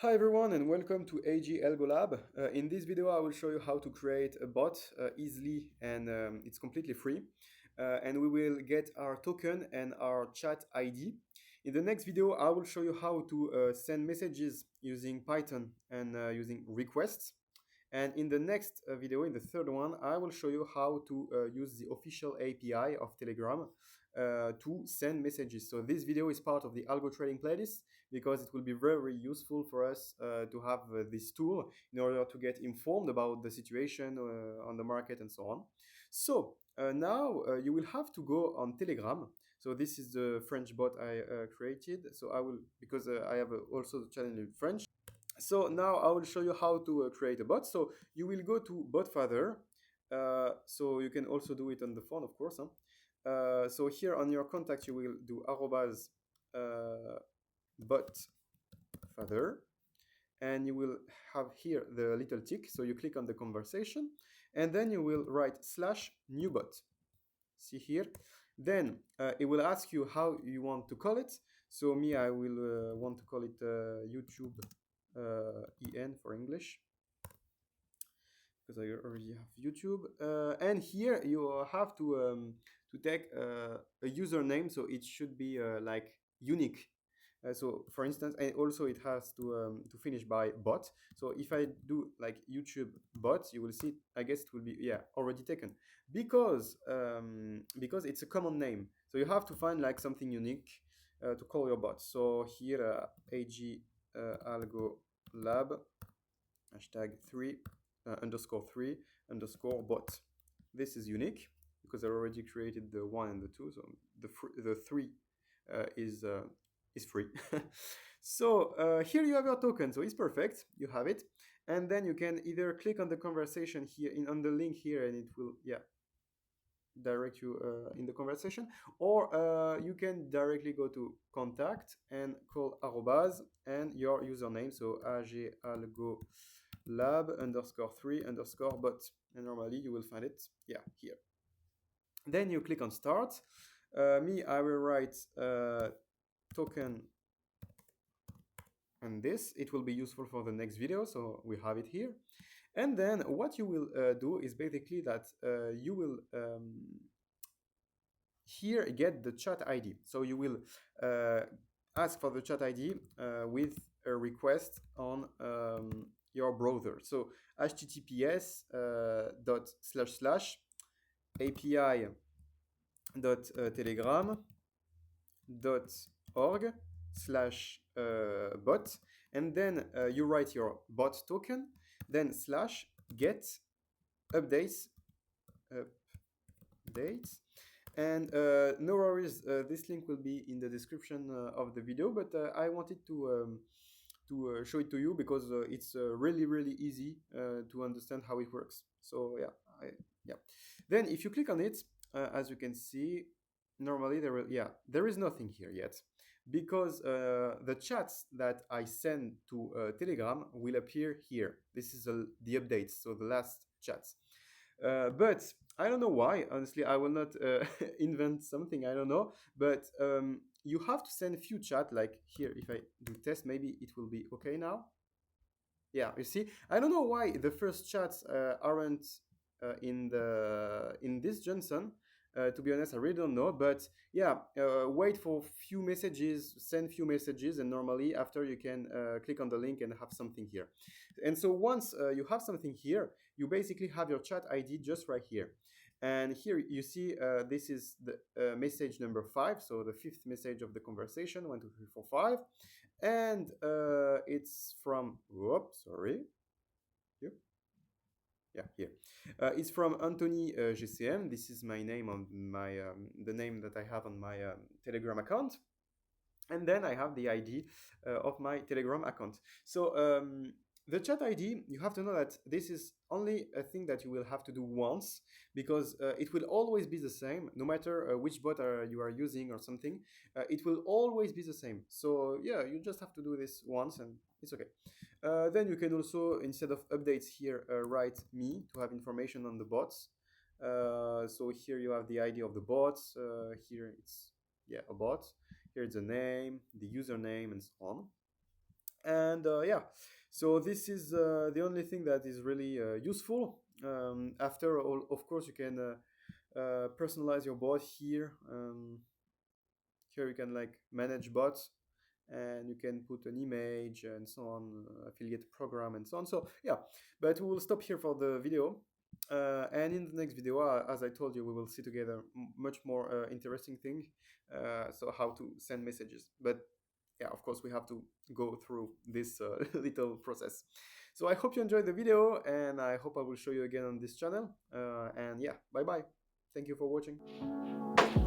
Hi everyone and welcome to AG Algo Lab. In this video I will show you how to create a bot easily and it's completely free. And we will get our token and our chat ID. In the next video I will show you how to send messages using Python and using requests. And in the next video, in the third one, I will show you how to use the official API of Telegram to send messages. So this video is part of the Algo Trading playlist because it will be very useful for us to have this tool in order to get informed about the situation on the market and so on. So now you will have to go on Telegram. So this is the French bot I created. So I will, because I have also the channel in French. So now I will show you how to create a bot. So you will go to botfather. So you can also do it on the phone, of course. So here on your contact, you will do arrobas botfather, and you will have here the little tick. So you click on the conversation, and then you will write slash new bot. See here. Then it will ask you how you want to call it. So me, I will want to call it YouTube EN for English because I already have YouTube. And here you have to take a username, so it should be like unique. So for instance, and also it has to finish by bot. So if I do like YouTube bot, you will see. I guess it will be already taken because it's a common name. So you have to find like something unique to call your bot. So here ag algo lab hashtag 3 underscore 3 underscore bot. This is unique because I already created the 1 and the 2, so the 3 is free. So here you have your token, so it's perfect, you have it. And then you can either click on the conversation here on the link here, and it will direct you in the conversation, or you can directly go to contact and call arrobas and your username, so algo lab underscore 3 underscore bot, and normally you will find it here. Then you click on start. Me, I will write token, and this it will be useful for the next video, so we have it here. And then what you will do is basically that you will here get the chat ID. So you will ask for the chat ID with a request on your browser. So https dot slash slash api dot telegram dot org slash bot, and then you write your bot token, then slash get updates updates. And no worries, this link will be in the description of the video, but I wanted to show it to you because it's really easy to understand how it works. So yeah. Then if you click on it, as you can see, normally there is nothing here yet because the chats that I send to Telegram will appear here. This is the updates, so the last chats. But I don't know why. Honestly, I will not invent something. I don't know. But you have to send a few chat. Like here, if I do test, maybe it will be okay now. Yeah, you see, I don't know why the first chats aren't in this Johnson. To be honest, I really don't know. But yeah, wait for few messages, send few messages, and normally after you can click on the link and have something here. And so once you have something here, you basically have your chat ID just right here. And here you see this is the message number 5, so the fifth message of the conversation, 1, 2, 3, 4, 5. And it's from, whoops, sorry. Here. Yeah, here. It's from Anthony GCM. This is my name on my, the name that I have on my Telegram account. And then I have the ID of my Telegram account. So the chat ID, you have to know that this is only a thing that you will have to do once because it will always be the same, no matter which bot you are using or something. It will always be the same. So yeah, you just have to do this once and it's okay. Then you can also, instead of updates here, write me to have information on the bots. So here you have the ID of the bots. Here it's a bot. Here's the name, the username, and so on. And yeah, so this is the only thing that is really useful. After all, of course, you can personalize your bot here. Here you can like manage bots, and you can put an image and so on, affiliate program and so on. So yeah, but we will stop here for the video. And in the next video, as I told you, we will see together much more interesting thing. So how to send messages. But yeah, of course, we have to go through this little process. So I hope you enjoyed the video, and I hope I will show you again on this channel. And yeah, bye bye. Thank you for watching.